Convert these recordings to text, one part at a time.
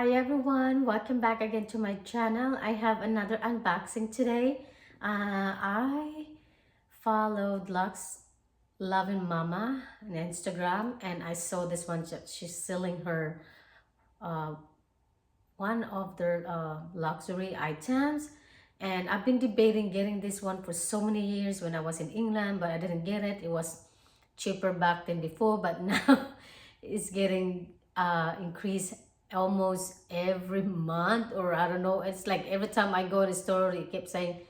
Hi everyone, welcome back again to my channel. I have another unboxing today. I followed Lux Loving Mama on Instagram and I saw this one. She's selling her uh, one of their luxury items, and I've been debating getting this one for so many years when I was in England, but I didn't get it. It was cheaper back than before, but now it's getting increased almost every month, or I don't know. It's like every time I go to the store, it keeps saying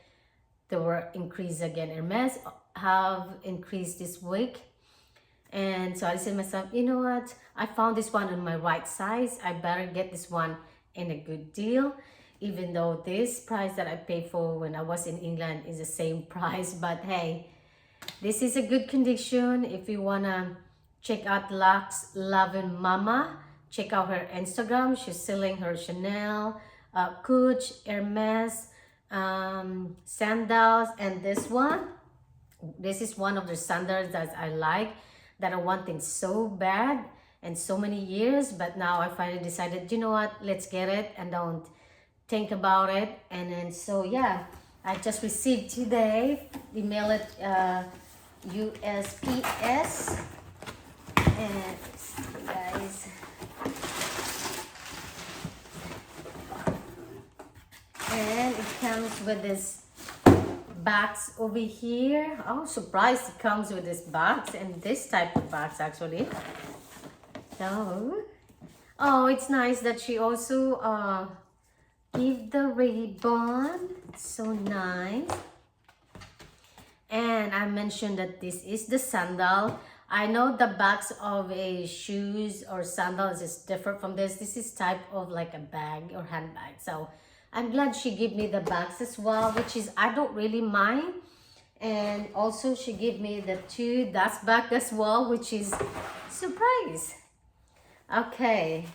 they were increased again. Hermes have increased this week. And so I said to myself, you know what? I found this one in my right size. I better get this one in a good deal. Even though this price that I paid for when I was in England is the same price. But hey, this is a good condition. If you wanna check out Lux Loving Mama, check out her Instagram. She's selling her Chanel, Coach, Hermes, sandals, and this one. This is one of the sandals that I like, that I wanted so bad and so many years, but now I finally decided, you know what, let's get it and don't think about it. And then so yeah, I just received today, email it USPS, and see guys, and it comes with this box over here. Oh, surprised it comes with this box and this type of box actually. So, oh, it's nice that she also give the ribbon. It's so nice. And I mentioned that this is the sandal. I know the backs of a shoes or sandals is different from this. This is type of like a bag or handbag. So I'm glad she gave me the bags as well, which is I don't really mind. And also she gave me the two dust bag as well, which is surprise. Okay.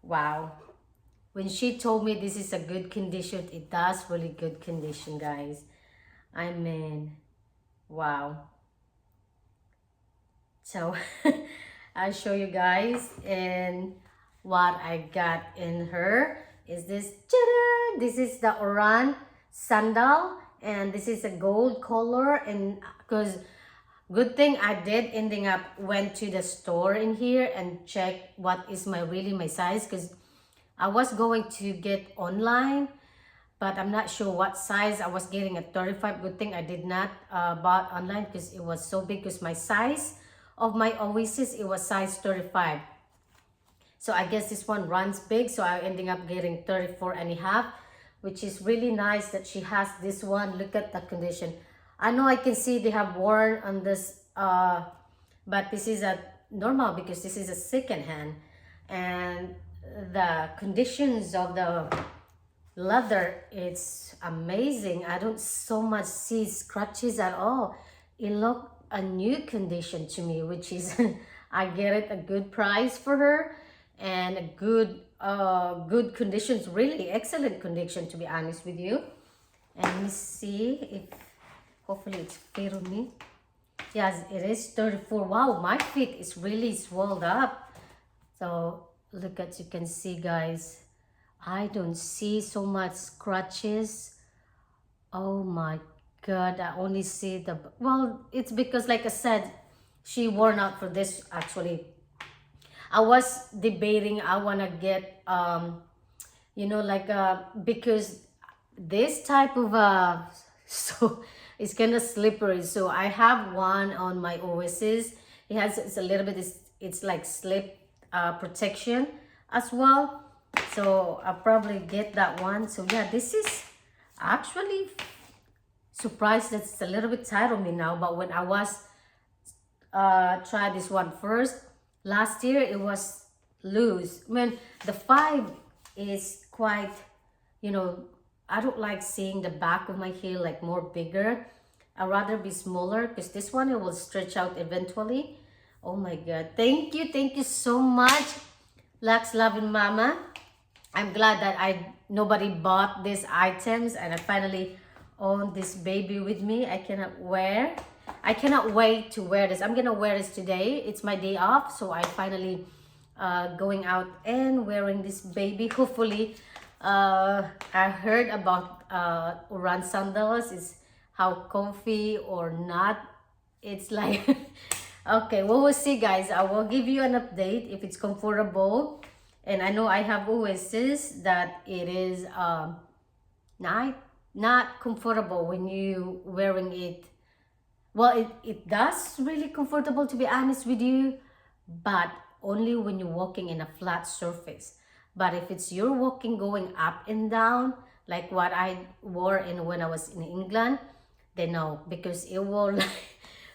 Wow. When she told me this is a good condition, it does really good condition, guys. I mean, wow. So I'll show you guys, and what I got in her is this. This is the Oran sandal, and this is a gold color. And because good thing I did ending up went to the store in here and check what is my size, because I was going to get online, but I'm not sure what size. I was getting a 35. Good thing I did not bought online because it was so big, because my size of my Oasis, it was size 35. So I guess this one runs big, so I ending up getting 34 and a half, which is really nice that she has this one. Look at the condition. I know I can see they have worn on this, but this is a normal because this is a second hand, and the conditions of the leather, it's amazing. I don't so much see scratches at all. It look a new condition to me, which is I get it a good price for her, and a good conditions, really excellent condition, to be honest with you. And let me see if hopefully it's fit on me. Yes, it is 34. Wow, my feet is really swelled up. So look at, you can see guys, I don't see so much scratches. Oh my god, I only see the, well, it's because like I said, she worn out for this actually. I was debating, I want to get you know, like because this type of so it's kind of slippery. So I have one on my Oasis. It has, it's a little bit, it's like slip protection as well. So I'll probably get that one. So yeah, this is actually surprised that it's a little bit tight on me now. But when I was try this one first last year, it was loose. I mean, the 5 is quite, you know, I don't like seeing the back of my heel like more bigger. I'd rather be smaller, because this one, it will stretch out eventually. Oh my god, thank you so much, Lux Loving Mama. I'm glad that nobody bought these items, and I finally own this baby with me. I cannot wait to wear this. I'm gonna wear this today. It's my day off, so I finally going out and wearing this baby. Hopefully, I heard about Oran sandals is how comfy or not. It's like okay, well, we'll see, guys. I will give you an update if it's comfortable. And I know I have oasis that it is not not comfortable when you wearing it. Well, it does really comfortable, to be honest with you, but only when you're walking in a flat surface. But if it's you're walking going up and down, like what I wore in when I was in England, then no, because it will like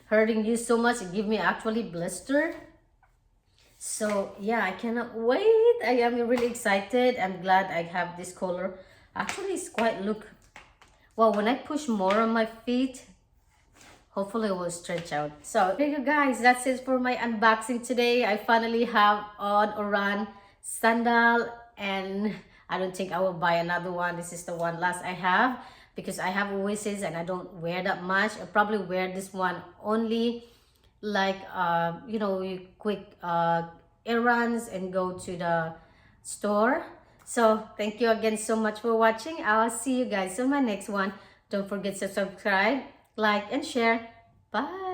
hurting you so much. It give me actually blister. So yeah, I cannot wait. I am really excited. I'm glad I have this color. Actually, it's quite look. Well, when I push more on my feet, hopefully it will stretch out. So there you guys, that's it for my unboxing today. I finally have on Oran sandal, and I don't think I will buy another one. This is the one last I have because I have oasis and I don't wear that much. I probably wear this one only like you know, you quick errands and go to the store. So thank you again so much for watching. I'll see you guys on my next one. Don't forget to subscribe, like, and share. Bye.